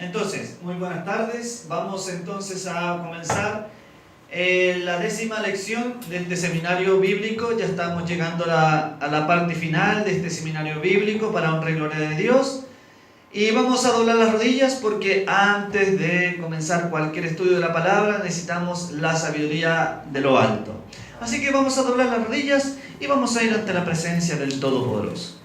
Entonces, muy buenas tardes. Vamos entonces a comenzar la 10ª lección de este seminario bíblico. Ya estamos llegando a la parte final de este seminario bíblico para honra y gloria de Dios. Y vamos a doblar las rodillas porque antes de comenzar cualquier estudio de la palabra necesitamos la sabiduría de lo alto. Así que vamos a doblar las rodillas y vamos a ir ante la presencia del Todopoderoso.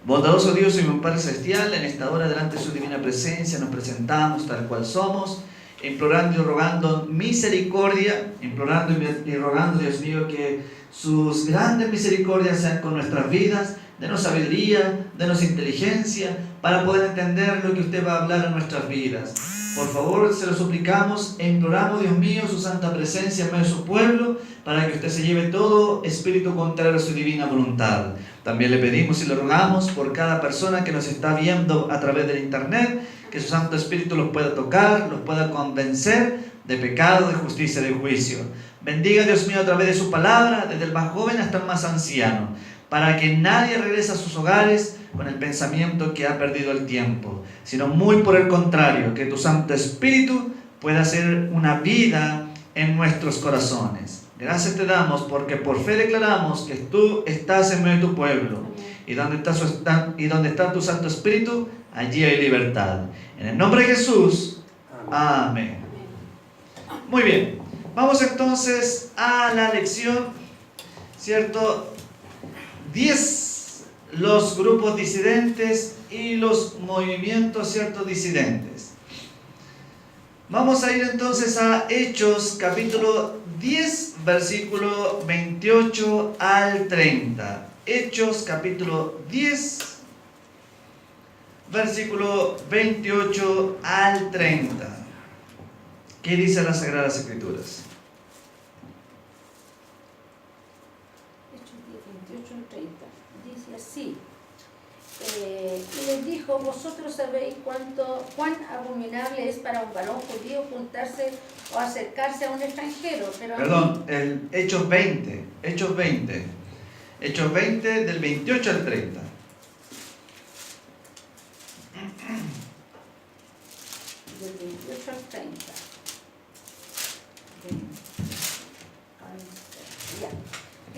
Bondadoso Dios y mi Padre Celestial, en esta hora delante de su divina presencia nos presentamos tal cual somos, implorando y rogando misericordia, implorando y rogando, Dios mío, que sus grandes misericordias sean con nuestras vidas. Denos sabiduría, denos inteligencia para poder entender lo que usted va a hablar en nuestras vidas. Por favor, se lo suplicamos e imploramos, Dios mío, su santa presencia en medio de su pueblo, para que usted se lleve todo espíritu contrario a su divina voluntad. También le pedimos y le rogamos por cada persona que nos está viendo a través del internet, que su Santo Espíritu los pueda tocar, los pueda convencer de pecado, de justicia, de juicio. Bendiga, Dios mío, a través de su palabra, desde el más joven hasta el más anciano, para que nadie regrese a sus hogares con el pensamiento que ha perdido el tiempo, sino muy por el contrario, que tu Santo Espíritu pueda hacer una vida en nuestros corazones. Gracias te damos porque por fe declaramos que tú estás en medio de tu pueblo, y donde está tu Santo Espíritu, allí hay libertad. En el nombre de Jesús, amén. Muy bien, vamos entonces a la lección, ¿cierto? 10, los grupos disidentes y los movimientos, ¿cierto?, disidentes. Vamos a ir entonces a Hechos, capítulo 10, versículo 28 al 30. Hechos, capítulo 10, versículo 28 al 30. ¿Qué dicen las Sagradas Escrituras? Sí, y les dijo: vosotros sabéis cuán abominable es para un varón judío juntarse o acercarse a un extranjero. Pero perdón, Hechos 20, del 28 al 30. Del 28 al 30. Ya.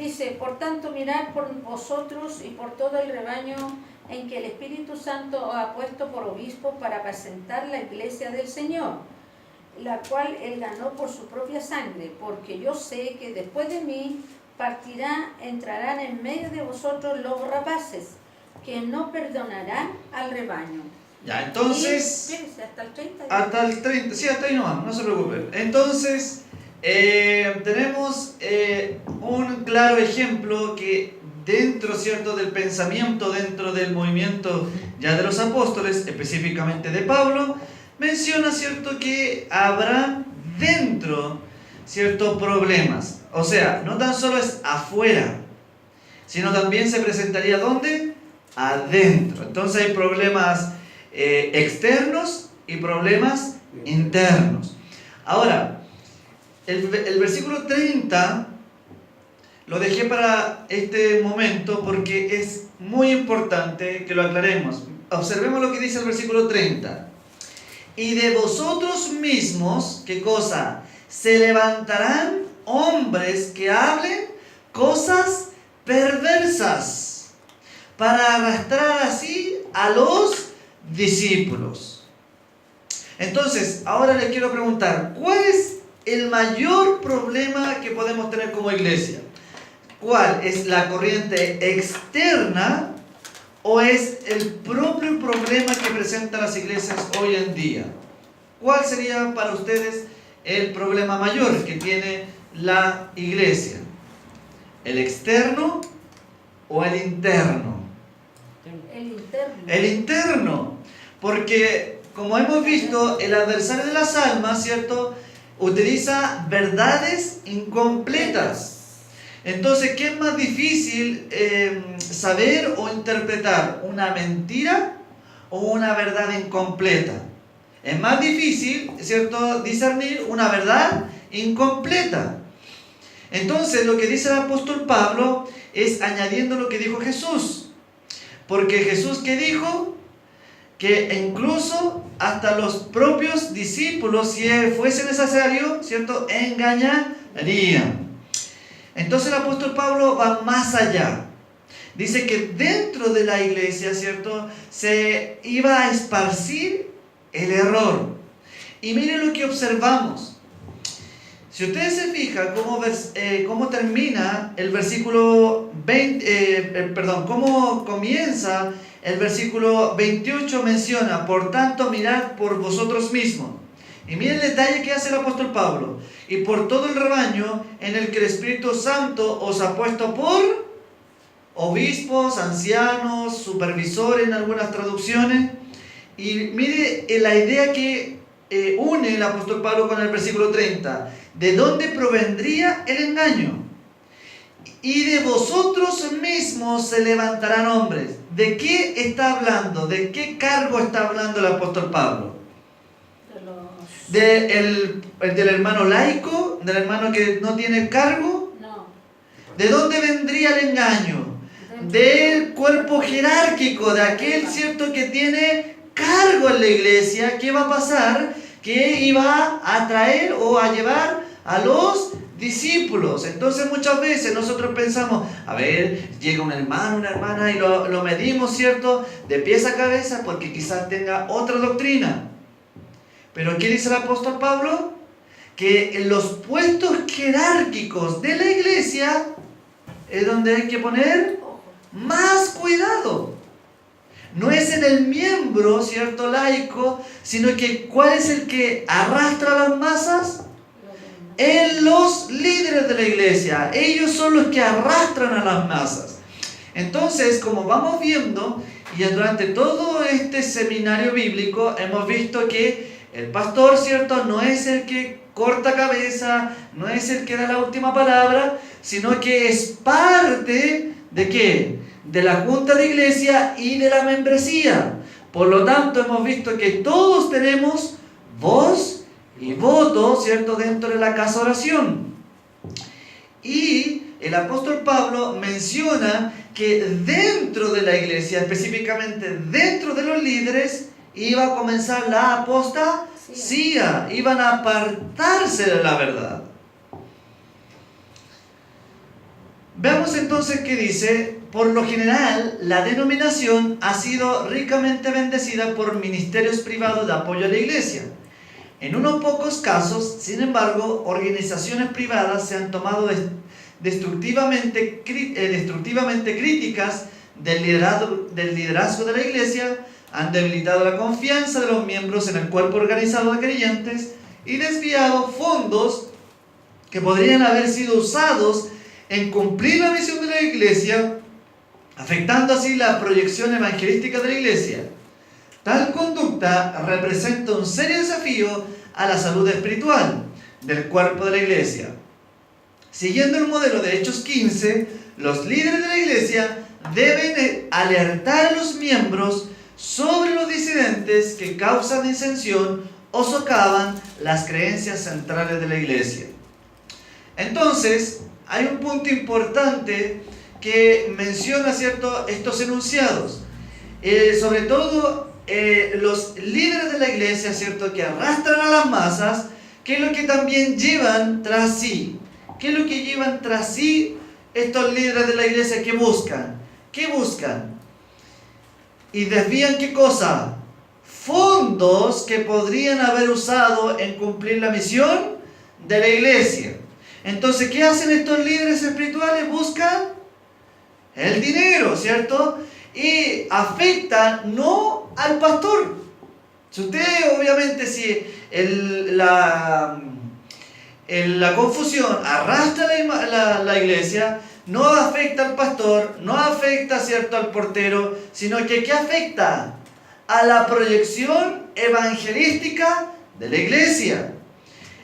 Dice: por tanto, mirad por vosotros y por todo el rebaño en que el Espíritu Santo os ha puesto por obispo para apacentar la iglesia del Señor, la cual él ganó por su propia sangre, porque yo sé que después de mí entrarán en medio de vosotros lobos rapaces, que no perdonarán al rebaño. Ya, entonces... Espérese, hasta el 30. Hasta el 30, sí, hasta ahí nomás, no se preocupen. Entonces... tenemos un claro ejemplo que dentro, ¿cierto?, del pensamiento, dentro del movimiento ya de los apóstoles, específicamente de Pablo, menciona, ¿cierto?, que habrá dentro, ¿cierto?, problemas. O sea, no tan solo es afuera, sino también se presentaría ¿dónde? Adentro. Entonces hay problemas externos y problemas internos. Ahora, el versículo 30 lo dejé para este momento porque es muy importante que lo aclaremos. Observemos lo que dice el versículo 30. Y de vosotros mismos, ¿qué cosa? Se levantarán hombres que hablen cosas perversas para arrastrar así a los discípulos. Entonces, ahora les quiero preguntar, ¿cuál es el mayor problema que podemos tener como iglesia? ¿Cuál es la corriente externa o es el propio problema que presentan las iglesias hoy en día? ¿Cuál sería para ustedes el problema mayor que tiene la iglesia? ¿El externo o el interno? El interno. El interno, porque como hemos visto, el adversario de las almas, ¿cierto?, utiliza verdades incompletas. Entonces, ¿qué es más difícil saber o interpretar? ¿Una mentira o una verdad incompleta? Es más difícil, ¿cierto?, discernir una verdad incompleta. Entonces, lo que dice el apóstol Pablo es añadiendo lo que dijo Jesús. Porque Jesús, ¿qué dijo? que incluso hasta los propios discípulos, si fuese necesario, ¿cierto?, engañarían. Entonces el apóstol Pablo va más allá. Dice que dentro de la iglesia, ¿cierto?, se iba a esparcir el error. Y miren lo que observamos. Si ustedes se fijan cómo termina el versículo 20, cómo comienza el versículo 28, menciona: por tanto, mirad por vosotros mismos. Y miren el detalle que hace el apóstol Pablo: y por todo el rebaño en el que el Espíritu Santo os ha puesto por obispos, ancianos, supervisores en algunas traducciones. Y mire la idea que une el apóstol Pablo con el versículo 30. ¿De dónde provendría el engaño? Y de vosotros mismos se levantarán hombres. ¿De qué está hablando? ¿De qué cargo está hablando el apóstol Pablo? ¿Del hermano laico? ¿Del hermano que no tiene cargo? No. ¿De dónde vendría el engaño? Del cuerpo jerárquico, de aquel, ¿cierto?, que tiene cargo en la iglesia. ¿Qué va a pasar? Que iba a traer o a llevar a los discípulos. Entonces muchas veces nosotros pensamos, a ver, llega un hermano, una hermana y lo medimos, ¿cierto?, de pies a cabeza, porque quizás tenga otra doctrina. Pero ¿qué dice el apóstol Pablo? Que en los puestos jerárquicos de la iglesia es donde hay que poner más cuidado. No es en el miembro, ¿cierto?, laico, sino que ¿cuál es el que arrastra a las masas? En los líderes de la iglesia. Ellos son los que arrastran a las masas. Entonces, como vamos viendo, y durante todo este seminario bíblico hemos visto que el pastor, ¿cierto?, no es el que corta cabeza, no es el que da la última palabra, sino que es parte ¿de qué? De la junta de iglesia y de la membresía. Por lo tanto, hemos visto que todos tenemos voz y voto, ¿cierto?, dentro de la casa oración. Y el apóstol Pablo menciona que dentro de la iglesia, específicamente dentro de los líderes, iba a comenzar la apostasía, iban a apartarse de la verdad. Veamos entonces qué dice. Por lo general, la denominación ha sido ricamente bendecida por ministerios privados de apoyo a la iglesia. En unos pocos casos, sin embargo, organizaciones privadas se han tomado destructivamente críticas del liderazgo de la iglesia, han debilitado la confianza de los miembros en el cuerpo organizado de creyentes y desviado fondos que podrían haber sido usados en cumplir la misión de la iglesia, afectando así la proyección evangelística de la iglesia. Tal conducta representa un serio desafío a la salud espiritual del cuerpo de la iglesia. Siguiendo el modelo de Hechos 15, los líderes de la iglesia deben alertar a los miembros sobre los disidentes que causan disensión o socavan las creencias centrales de la iglesia. Entonces, hay un punto importante que menciona, ¿cierto?, estos enunciados. Sobre todo los líderes de la iglesia, ¿cierto?, que arrastran a las masas, ¿qué es lo que también llevan tras sí? ¿Qué es lo que llevan tras sí estos líderes de la iglesia que buscan? ¿Qué buscan? Y desvían ¿qué cosa? Fondos que podrían haber usado en cumplir la misión de la iglesia. Entonces, ¿qué hacen estos líderes espirituales? Buscan el dinero, ¿cierto? Y afectan no al pastor. Si usted, obviamente, si la confusión arrastra la iglesia, no afecta al pastor, no afecta, ¿cierto?, al portero, sino que ¿qué afecta? A la proyección evangelística de la iglesia.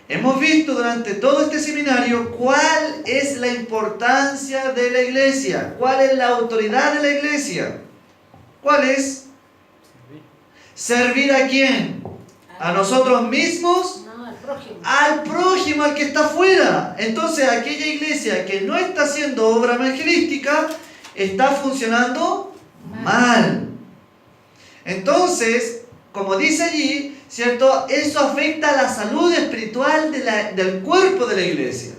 Hemos visto durante todo este seminario cuál es la importancia de la iglesia, cuál es la autoridad de la iglesia. ¿Cuál es? ¿Servir a quién? ¿A nosotros mismos? No, al prójimo. Al prójimo, al que está afuera. Entonces, aquella iglesia que no está haciendo obra evangelística está funcionando mal. Entonces, como dice allí, ¿cierto? Eso afecta a la salud espiritual del cuerpo de la iglesia.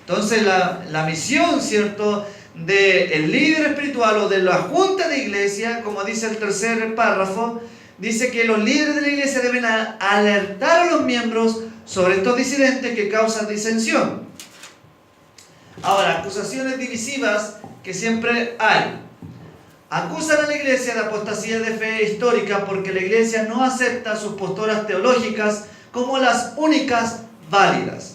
Entonces, la misión, ¿cierto?, del líder espiritual o de la junta de iglesia, como dice el tercer párrafo, dice que los líderes de la iglesia deben alertar a los miembros sobre estos disidentes que causan disensión. Ahora, acusaciones divisivas que siempre hay. Acusan a la iglesia de apostasía de fe histórica porque la iglesia no acepta sus posturas teológicas como las únicas válidas.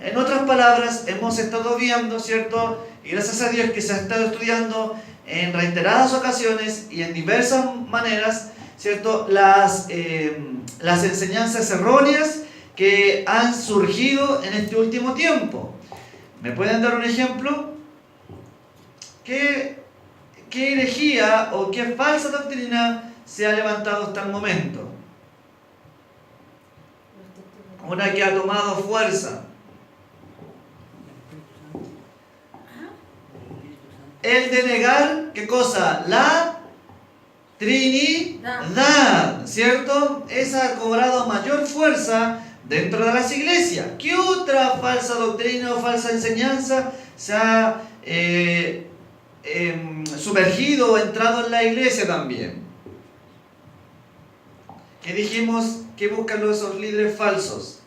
En otras palabras, hemos estado viendo, ¿cierto? Y gracias a Dios que se ha estado estudiando en reiteradas ocasiones y en diversas maneras, ¿cierto?, las enseñanzas erróneas que han surgido en este último tiempo. ¿Me pueden dar un ejemplo? ¿Qué herejía o qué falsa doctrina se ha levantado hasta el momento? Una que ha tomado fuerza. El de negar, ¿qué cosa? La Trinidad, ¿cierto? Esa ha cobrado mayor fuerza dentro de las iglesias. ¿Qué otra falsa doctrina o falsa enseñanza se ha sumergido o entrado en la iglesia también? ¿Qué dijimos? ¿Qué buscan esos líderes falsos?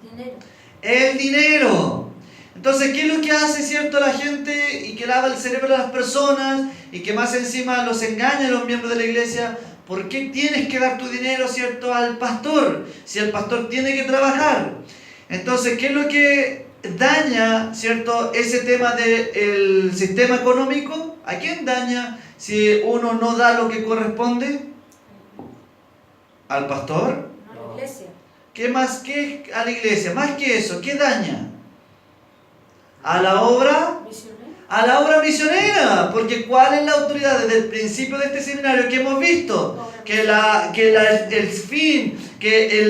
Dinero. El dinero. Entonces, ¿qué es lo que hace, cierto, la gente y que lava el cerebro de las personas y que más encima los engaña a los miembros de la iglesia? ¿Por qué tienes que dar tu dinero, cierto, al pastor? Si el pastor tiene que trabajar. Entonces, ¿qué es lo que daña, cierto, ese tema del sistema económico? ¿A quién daña si uno no da lo que corresponde? ¿Al pastor? No, a la iglesia. ¿Qué más que a la iglesia? Más que eso, ¿qué daña? A la obra misionera, porque ¿cuál es la autoridad desde el principio de este seminario que hemos visto? Que el fin, que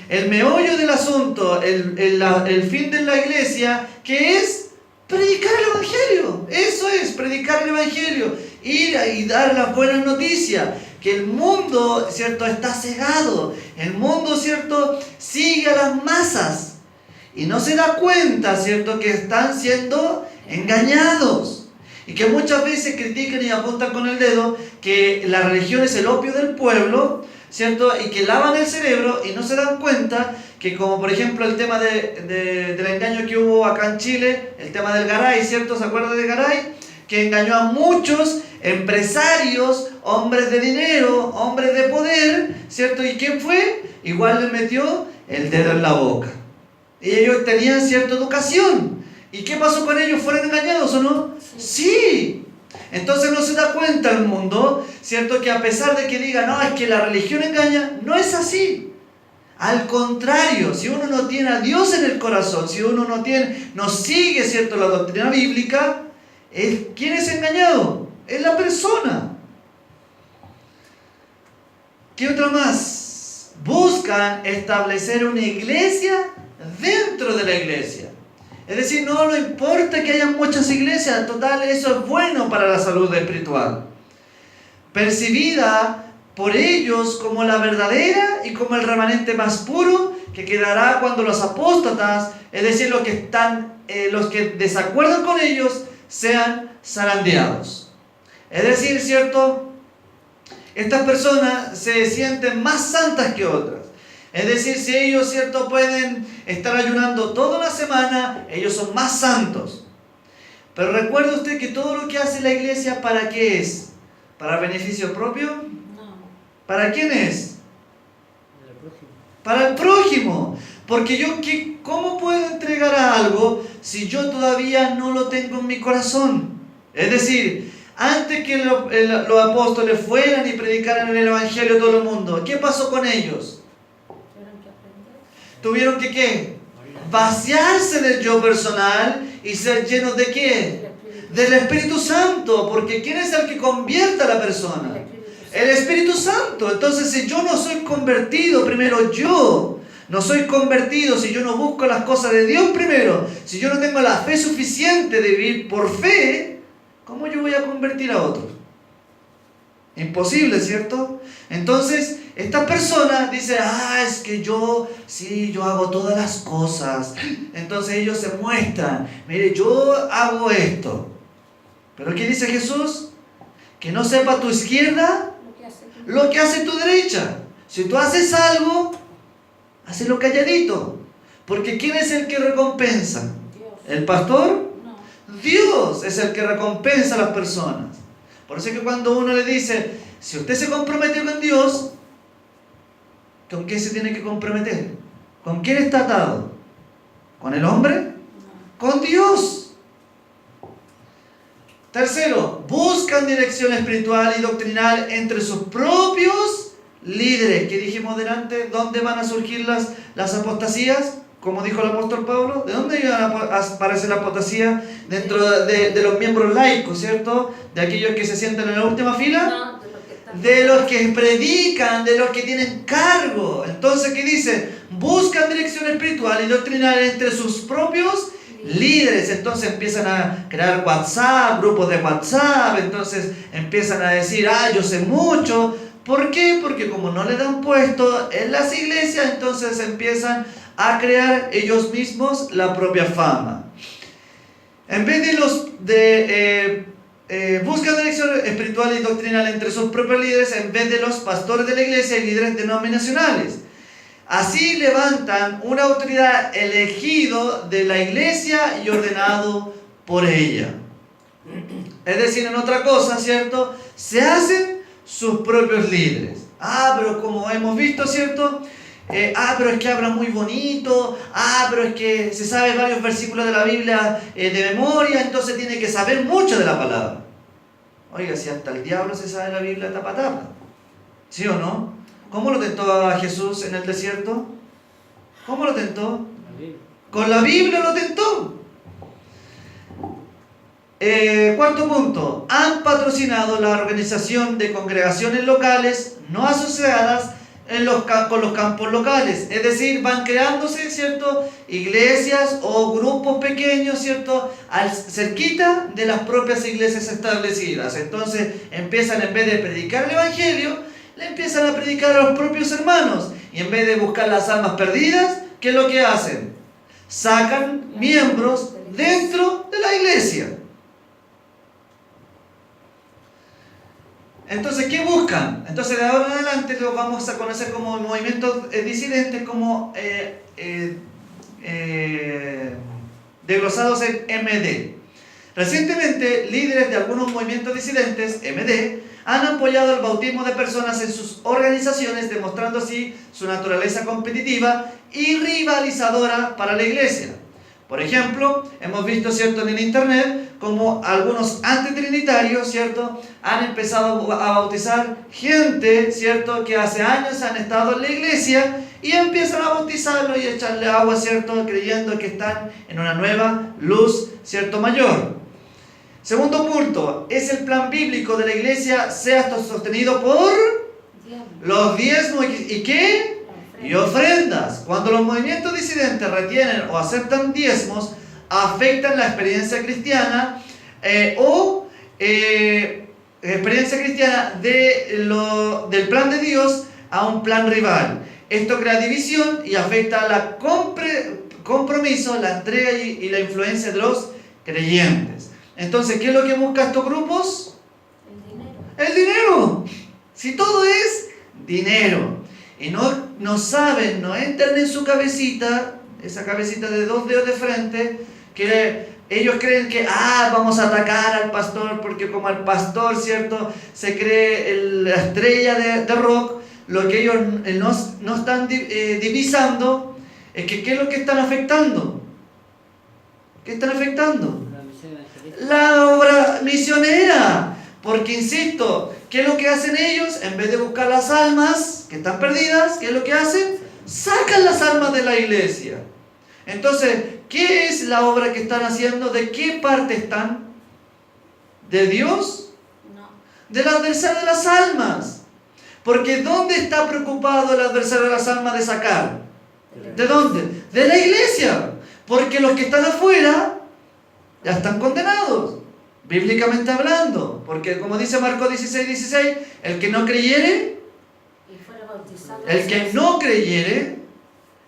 el meollo del asunto, el fin de la iglesia, que es predicar el evangelio. Eso es, predicar el evangelio, ir y dar las buenas noticias. Que el mundo, ¿cierto?, está cegado, el mundo, ¿cierto?, sigue a las masas. Y no se da cuenta, ¿cierto?, que están siendo engañados. Y que muchas veces critican y apuntan con el dedo que la religión es el opio del pueblo, ¿cierto? Y que lavan el cerebro y no se dan cuenta que, como por ejemplo el tema del engaño que hubo acá en Chile, el tema del Garay, ¿cierto? ¿Se acuerdan de Garay? Que engañó a muchos empresarios, hombres de dinero, hombres de poder, ¿cierto? ¿Y quién fue? Igual le metió el dedo en la boca. Y ellos tenían cierta educación. ¿Y qué pasó con ellos? ¿Fueron engañados o no? Sí. Entonces no se da cuenta el mundo, ¿cierto?, que a pesar de que diga, no, es que la religión engaña, no es así. Al contrario, si uno no tiene a Dios en el corazón, si uno no sigue, ¿cierto?, la doctrina bíblica, ¿quién es engañado? Es la persona. ¿Qué otra más? Buscan establecer una iglesia dentro de la iglesia. Es decir, no importa que haya muchas iglesias, total, eso es bueno para la salud espiritual. Percibida por ellos como la verdadera y como el remanente más puro que quedará cuando los apóstatas, es decir, los que desacuerdan con ellos, sean zarandeados. Es decir, ¿cierto?, estas personas se sienten más santas que otras. Es decir, si ellos, ¿cierto?, pueden estar ayunando toda la semana, ellos son más santos. Pero recuerde usted que todo lo que hace la iglesia, ¿para qué es? ¿Para beneficio propio? No. ¿Para quién es? Para el prójimo. Porque ¿cómo puedo entregar algo si yo todavía no lo tengo en mi corazón? Es decir, antes que los apóstoles fueran y predicaran el evangelio a todo el mundo, ¿qué pasó con ellos? Tuvieron que ¿qué? Vaciarse del yo personal y ser llenos ¿de qué? Del Espíritu Santo. Porque ¿quién es el que convierte a la persona? El Espíritu Santo. Entonces, si yo no soy convertido, primero yo no soy convertido, si yo no busco las cosas de Dios primero, si yo no tengo la fe suficiente de vivir por fe, ¿cómo yo voy a convertir a otros? Imposible, ¿cierto? Entonces, esta persona dice, es que yo hago todas las cosas. Entonces ellos se muestran, mire, yo hago esto. Pero ¿qué dice Jesús? Que no sepa tu izquierda lo que hace tu derecha. Si tú haces algo, hazlo calladito. Porque ¿quién es el que recompensa? Dios. ¿El pastor? No. Dios es el que recompensa a las personas. Por eso es que cuando uno le dice, si usted se compromete con Dios, ¿con quién se tiene que comprometer? ¿Con quién está atado? ¿Con el hombre? No. Con Dios. Tercero, buscan dirección espiritual y doctrinal entre sus propios líderes. ¿Qué dijimos delante? ¿Dónde van a surgir las apostasías? Como dijo el apóstol Pablo, ¿de dónde iban a aparecer la apostasía? Dentro de los miembros laicos, ¿cierto? De aquellos que se sientan en la última fila. No, De los que predican, de los que tienen cargo. Entonces, ¿qué dice? Buscan dirección espiritual y doctrinal entre sus propios líderes. Entonces empiezan a crear WhatsApp, grupos de WhatsApp. Entonces empiezan a decir, yo sé mucho. ¿Por qué? Porque como no le dan puesto en las iglesias, entonces empiezan a crear ellos mismos la propia fama. En vez buscan dirección espiritual y doctrinal entre sus propios líderes en vez de los pastores de la iglesia y líderes denominacionales. Así levantan una autoridad elegido de la iglesia y ordenado por ella. Es decir, en otra cosa, ¿cierto? Se hacen sus propios líderes. Pero como hemos visto, ¿cierto? Pero es que habla muy bonito. Pero es que se sabe varios versículos de la Biblia de memoria, entonces tiene que saber mucho de la palabra. Oiga, si hasta el diablo se sabe la Biblia tapa tapa, ¿sí o no? ¿Cómo lo tentó a Jesús en el desierto? ¿Cómo lo tentó? Con la Biblia lo tentó. Cuarto punto, han patrocinado la organización de congregaciones locales no asociadas con los campos locales, es decir, van creándose, ¿cierto?, iglesias o grupos pequeños, ¿cierto?, cerquita de las propias iglesias establecidas. Entonces empiezan, en vez de predicar el evangelio, le empiezan a predicar a los propios hermanos, y en vez de buscar las almas perdidas, ¿qué es lo que hacen? Sacan miembros dentro de la iglesia. Entonces, ¿qué buscan? Entonces, de ahora en adelante los vamos a conocer como movimientos disidentes, como desglosados en MD. Recientemente, líderes de algunos movimientos disidentes, MD, han apoyado el bautismo de personas en sus organizaciones, demostrando así su naturaleza competitiva y rivalizadora para la iglesia. Por ejemplo, hemos visto, ¿cierto?, en el internet como algunos antitrinitarios, ¿cierto?, han empezado a bautizar gente, ¿cierto?, que hace años han estado en la iglesia y empiezan a bautizarlo y echarle agua, ¿cierto?, creyendo que están en una nueva luz, ¿cierto?, mayor. Segundo punto, es el plan bíblico de la iglesia sea sostenido por los diezmos y ¿qué? Y ofrendas. Cuando los movimientos disidentes retienen o aceptan diezmos, afectan la experiencia cristiana experiencia cristiana del plan de Dios a un plan rival. Esto crea división y afecta la compromiso, la entrega y la influencia de los creyentes. Entonces, ¿qué es lo que buscan estos grupos? El dinero. Si todo es dinero. Y no saben, no entran en su cabecita, esa cabecita de 2 dedos de frente, que ellos creen que vamos a atacar al pastor, porque como el pastor, ¿cierto?, se cree la estrella de rock, lo que ellos no están divisando es que ¿qué es lo que están afectando? ¿Qué están afectando? La obra misionera. Porque, insisto, ¿qué es lo que hacen ellos? En vez de buscar las almas que están perdidas, ¿qué es lo que hacen? Sacan las almas de la iglesia. Entonces, ¿qué es la obra que están haciendo? ¿De qué parte están? ¿De Dios? No. Del adversario de las almas. Porque ¿dónde está preocupado el adversario de las almas de sacar? ¿De dónde? De la iglesia. Porque los que están afuera ya están condenados. bíblicamente hablando, porque como dice Marcos 16:16, el que no creyere, y fuera bautizado, el que no creyere,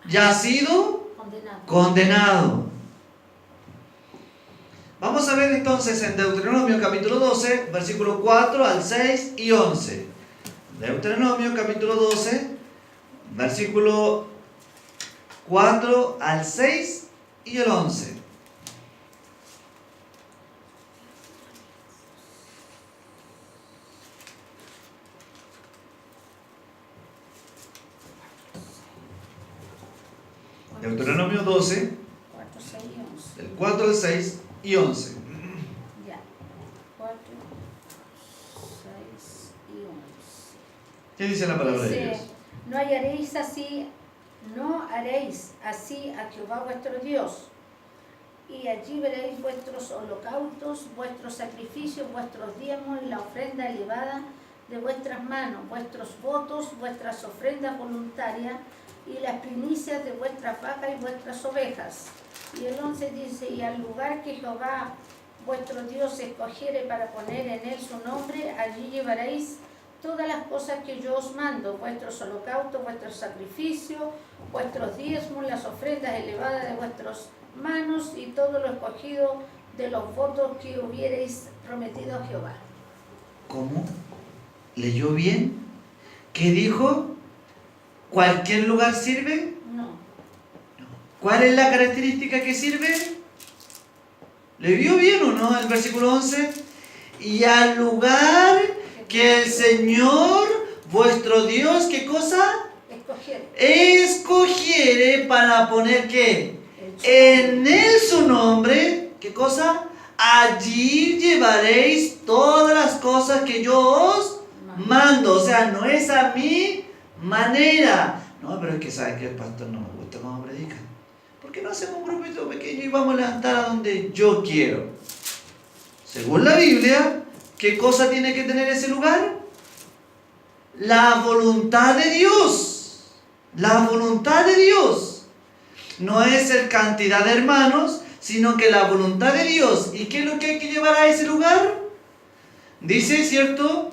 ya ha sido condenado. Vamos a ver entonces en Deuteronomio capítulo 12, versículos 4 al 6 y 11. Deuteronomio capítulo 12, versículo 4 al 6 y el 11. Deuteronomio 12, 4, 6 y 11. del 4 al 6 y 11. Ya. 4, 6 y 11. ¿Qué dice la palabra de Dice, Dios? no haréis así a Jehová vuestro Dios, y allí veréis vuestros holocaustos, vuestros sacrificios, vuestros diezmos y la ofrenda elevada de vuestras manos, vuestros votos, vuestras ofrendas voluntarias y las primicias de vuestras vacas y vuestras ovejas. Y el 11 dice, y al lugar que Jehová vuestro Dios escogiere para poner en él su nombre, allí llevaréis todas las cosas que yo os mando, vuestros holocaustos, vuestros sacrificios, vuestros diezmos, las ofrendas elevadas de vuestras manos y todo lo escogido de los votos que hubierais prometido a Jehová. ¿Cómo? ¿Leyó bien? ¿Qué dijo? ¿Cualquier lugar sirve? No. ¿Cuál es la característica que sirve? ¿Le vio bien o no el versículo 11? Y al lugar que el Señor, vuestro Dios, ¿qué cosa? Escogiere para poner ¿qué? En él su nombre, ¿qué cosa? Allí llevaréis todas las cosas que yo os mando. O sea, no es a mi manera. No, pero es que sabe que el pastor no me gusta cómo predica. ¿Por qué no hacemos un grupito pequeño y vamos a levantar a donde yo quiero? Según la Biblia, ¿qué cosa tiene que tener ese lugar? La voluntad de Dios. La voluntad de Dios. No es el cantidad de hermanos, sino que la voluntad de Dios. ¿Y qué es lo que hay que llevar a ese lugar? Dice, ¿cierto?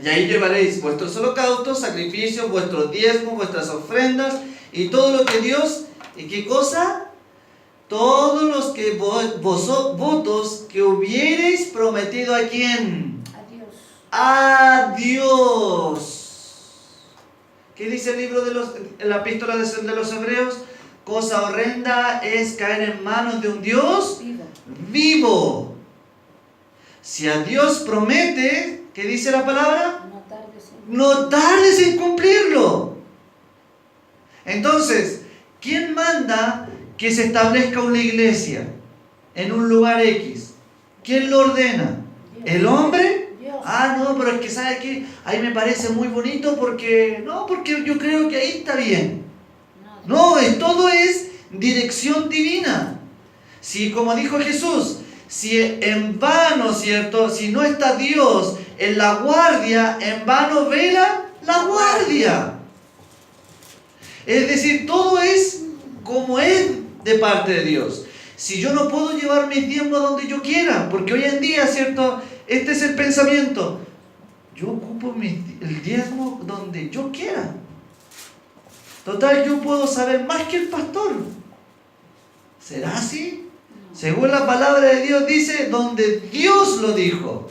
Y ahí llevaréis vuestros holocaustos, sacrificios, vuestros diezmos, vuestras ofrendas y todo lo que Dios, ¿y qué cosa? Todos los que votos que hubierais prometido ¿a quién? A Dios. ¿Qué dice el libro de la epístola de los Hebreos? Cosa horrenda es caer en manos de un Dios vivo. Si a Dios promete, ¿qué dice la palabra? No tardes en cumplirlo. Entonces, ¿quién manda que se establezca una iglesia en un lugar X? ¿Quién lo ordena? ¿El hombre? Ah, no, pero es que ¿sabe qué? Ahí me parece muy bonito porque yo creo que ahí está bien. No, todo es dirección divina. Si, como dijo Jesús, si en vano, ¿cierto? Si no está Dios en la guardia, en vano vela la guardia. Es decir, todo es como es de parte de Dios. Si yo no puedo llevar mis diezmos donde yo quiera, porque hoy en día, ¿cierto? Este es el pensamiento. Yo ocupo el diezmo donde yo quiera. Total, yo puedo saber más que el pastor. ¿Será así? Según la palabra de Dios dice, donde Dios lo dijo.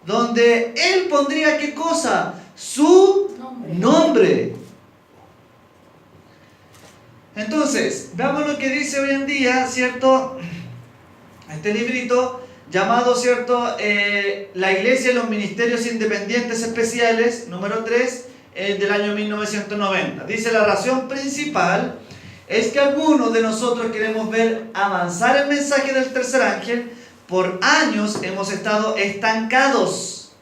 Donde Él pondría ¿qué cosa? Su nombre. Entonces, veamos lo que dice hoy en día, ¿cierto? Este librito llamado, ¿cierto? La Iglesia y los Ministerios Independientes Especiales, número 3, del año 1990. Dice, la razón principal es que algunos de nosotros queremos ver avanzar el mensaje del tercer ángel. Por años hemos estado estancados.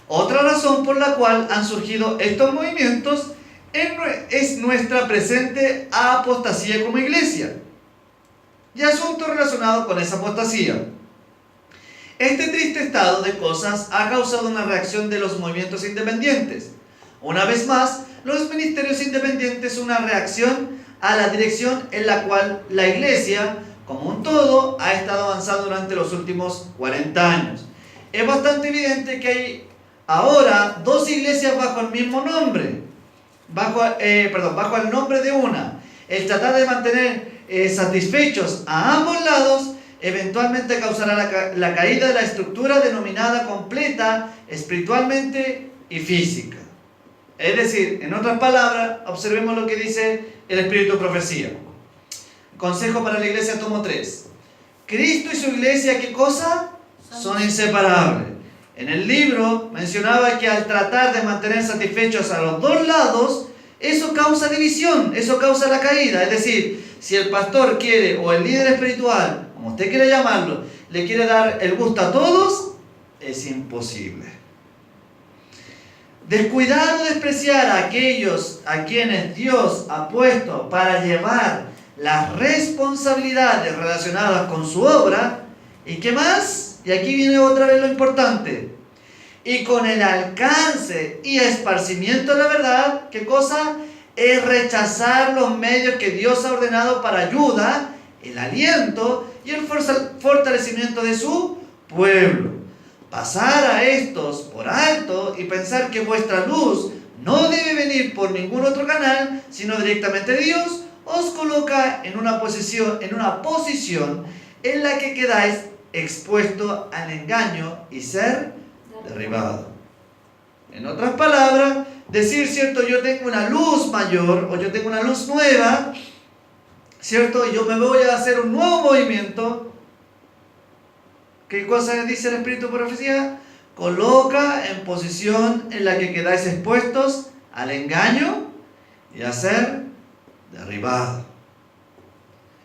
Otra razón por la cual han surgido estos movimientos es nuestra presente apostasía como iglesia y asuntos relacionados con esa apostasía. Este triste estado de cosas ha causado una reacción de los movimientos independientes. Una vez más, los ministerios independientes son una reacción a la dirección en la cual la iglesia, como un todo, ha estado avanzando durante los últimos 40 años. Es bastante evidente que hay ahora dos iglesias bajo el mismo nombre, bajo el nombre de una. El tratar de mantener satisfechos a ambos lados eventualmente causará la caída de la estructura denominada completa espiritualmente y física. Es decir, en otras palabras, observemos lo que dice el Espíritu de Profecía. Consejo para la iglesia, tomo 3. Cristo y su iglesia, ¿qué cosa? Son inseparables. En el libro mencionaba que al tratar de mantener satisfechos a los dos lados, eso causa división, eso causa la caída. Es decir, si el pastor quiere, o el líder espiritual, como usted quiera llamarlo, le quiere dar el gusto a todos, es imposible. Descuidar o despreciar a aquellos a quienes Dios ha puesto para llevar las responsabilidades relacionadas con su obra, ¿y qué más? Y aquí viene otra vez lo importante. Y con el alcance y esparcimiento de la verdad, ¿qué cosa? Es rechazar los medios que Dios ha ordenado para ayuda, el aliento y el fortalecimiento de su pueblo. Pasar a estos por alto y pensar que vuestra luz no debe venir por ningún otro canal, sino directamente de Dios, os coloca en una posición en la que quedáis expuesto al engaño y ser derribado. En otras palabras, decir, cierto, yo tengo una luz mayor o yo tengo una luz nueva, cierto, y yo me voy a hacer un nuevo movimiento. ¿Qué cosa dice el Espíritu de Profecía? Coloca en posición en la que quedáis expuestos al engaño y a ser derribado.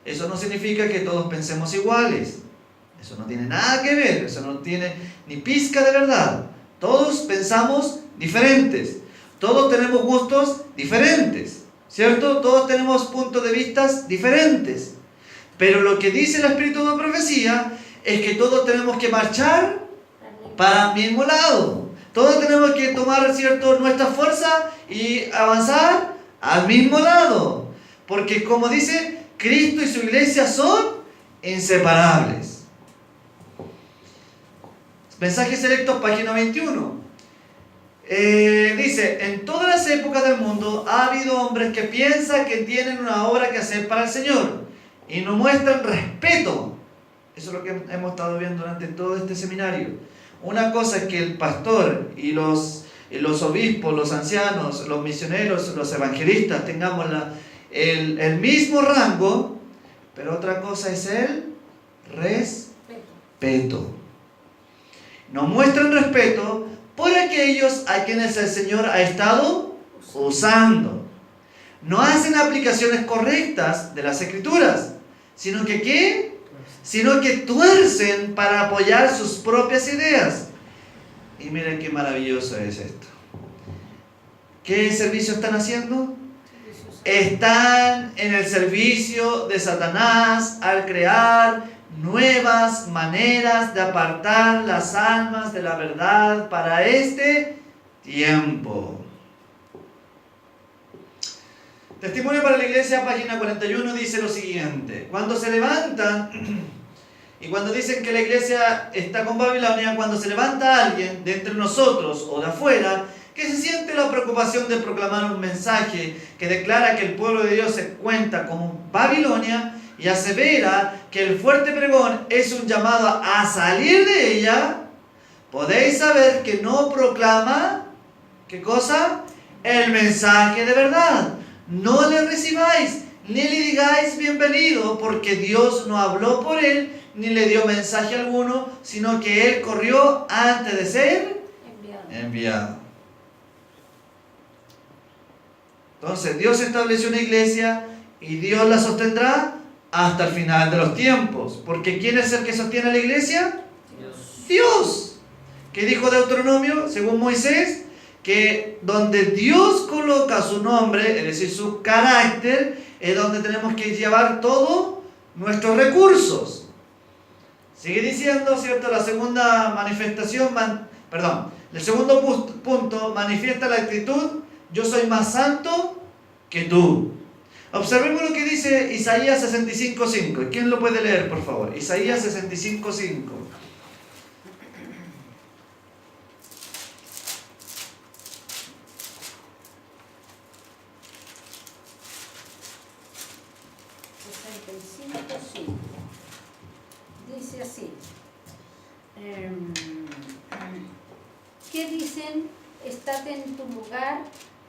Eso no significa que todos pensemos iguales. Eso no tiene nada que ver, eso no tiene ni pizca de verdad. Todos pensamos diferentes, todos tenemos gustos diferentes, ¿cierto? Todos tenemos puntos de vista diferentes. Pero lo que dice el Espíritu de Profecía es que todos tenemos que marchar para el mismo lado. Todos tenemos que tomar, ¿cierto?, nuestra fuerza y avanzar al mismo lado. Porque como dice, Cristo y su iglesia son inseparables. Mensajes selectos, página 21. Dice, en todas las épocas del mundo ha habido hombres que piensan que tienen una obra que hacer para el Señor y no muestran respeto. Eso es lo que hemos estado viendo durante todo este seminario. Una cosa es que el pastor y los obispos, los ancianos, los misioneros, los evangelistas tengamos el mismo rango, pero otra cosa es el respeto. No muestran respeto por aquellos a quienes el Señor ha estado usando. No hacen aplicaciones correctas de las Escrituras, sino que ¿qué? Sino que tuercen para apoyar sus propias ideas. Y miren qué maravilloso es esto. ¿Qué servicio están haciendo? Están en el servicio de Satanás al crear nuevas maneras de apartar las almas de la verdad para este tiempo. Testimonio para la Iglesia, página 41, dice lo siguiente. Cuando se levantan, y cuando dicen que la Iglesia está con Babilonia, cuando se levanta alguien de entre nosotros o de afuera, que se siente la preocupación de proclamar un mensaje que declara que el pueblo de Dios se cuenta como Babilonia, y asevera que el fuerte pregón es un llamado a salir de ella, podéis saber que no proclama, ¿qué cosa? El mensaje de verdad. No le recibáis, ni le digáis bienvenido, porque Dios no habló por él, ni le dio mensaje alguno, sino que él corrió antes de ser enviado. Entonces, Dios estableció una iglesia y Dios la sostendrá hasta el final de los tiempos. Porque ¿quién es el que sostiene a la iglesia? Dios. ¿Qué dijo Deuteronomio, según Moisés? Que donde Dios coloca su nombre, es decir, su carácter, es donde tenemos que llevar todos nuestros recursos. Sigue diciendo, ¿cierto? La segunda manifestación, el segundo punto manifiesta la actitud: yo soy más santo que tú. Observemos lo que dice Isaías 65:5. ¿Quién lo puede leer, por favor? Isaías 65:5. Dice así. ¿Qué dicen? Estate en tu lugar,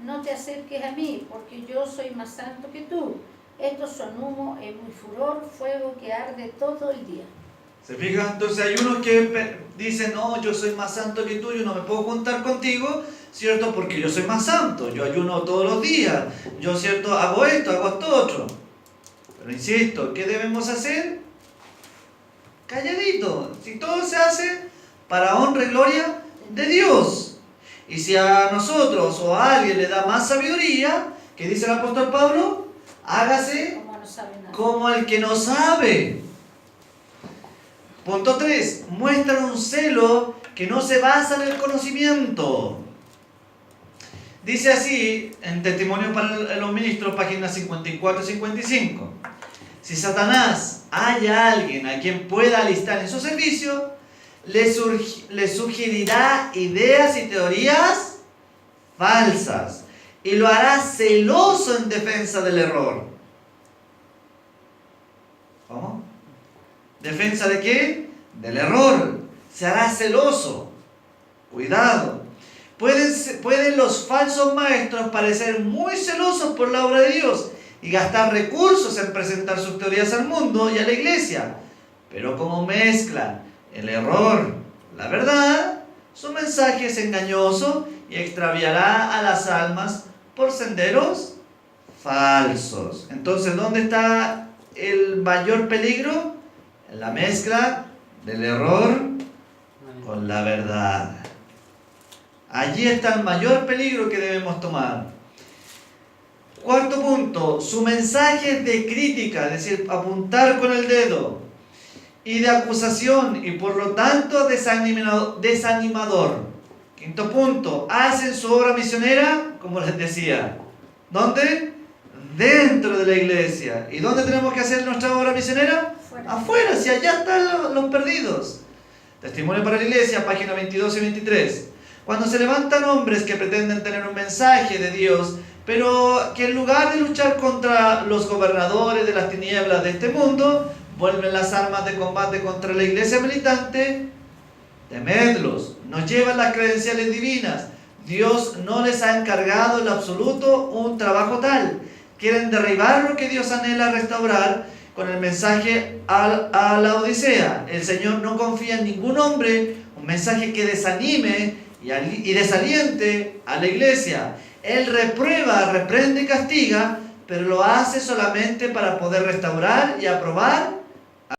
no te acerques a mí, porque yo soy más santo que tú. Estos son humo en mi furor, fuego que arde todo el día. ¿Se fijan? Entonces hay unos que dicen, no, yo soy más santo que tú, yo no me puedo juntar contigo, ¿cierto? Porque yo soy más santo, yo ayuno todos los días, yo, ¿cierto? Hago esto otro. Pero insisto, ¿qué debemos hacer? Calladito. Si todo se hace para honra y gloria de Dios. Y si a nosotros o a alguien le da más sabiduría, ¿qué dice el apóstol Pablo? Hágase como el que no sabe. Punto 3. Muestran un celo que no se basa en el conocimiento. Dice así, en Testimonio para los Ministros, páginas 54 y 55. Si Satanás haya alguien a quien pueda alistar en su servicio, le sugerirá ideas y teorías falsas y lo hará celoso en defensa del error. ¿Cómo? ¿Defensa de qué? Del error. Se hará celoso. Cuidado. Pueden los falsos maestros parecer muy celosos por la obra de Dios y gastar recursos en presentar sus teorías al mundo y a la iglesia. Pero como mezclan el error, la verdad, su mensaje es engañoso y extraviará a las almas por senderos falsos. Entonces, ¿dónde está el mayor peligro? En la mezcla del error con la verdad. Allí está el mayor peligro que debemos tomar. Cuarto punto, su mensaje es de crítica, es decir, apuntar con el dedo, y de acusación, y por lo tanto desanimador. Quinto punto, hacen su obra misionera, como les decía. ¿Dónde? Dentro de la iglesia. ¿Y dónde tenemos que hacer nuestra obra misionera? Afuera, si allá están los perdidos. Testimonio para la Iglesia, página 22 y 23. Cuando se levantan hombres que pretenden tener un mensaje de Dios, pero que en lugar de luchar contra los gobernadores de las tinieblas de este mundo, vuelven las armas de combate contra la iglesia militante, temedlos, nos llevan las credenciales divinas. Dios no les ha encargado en lo absoluto un trabajo tal. Quieren derribar lo que Dios anhela restaurar con el mensaje a la Odisea. El Señor no confía en ningún hombre, un mensaje que desanime y desaliente a la iglesia. Él reprueba, reprende y castiga, pero lo hace solamente para poder restaurar y aprobar